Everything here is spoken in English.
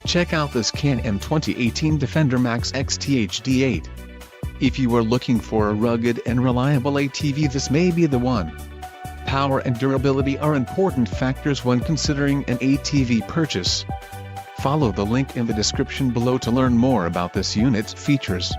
Check out this Can-Am 2018 Defender Max XT HD8. If you are looking for a rugged and reliable ATV, this may be the one. Power and durability are important factors when considering an ATV purchase. Follow the link in the description below to learn more about this unit's features.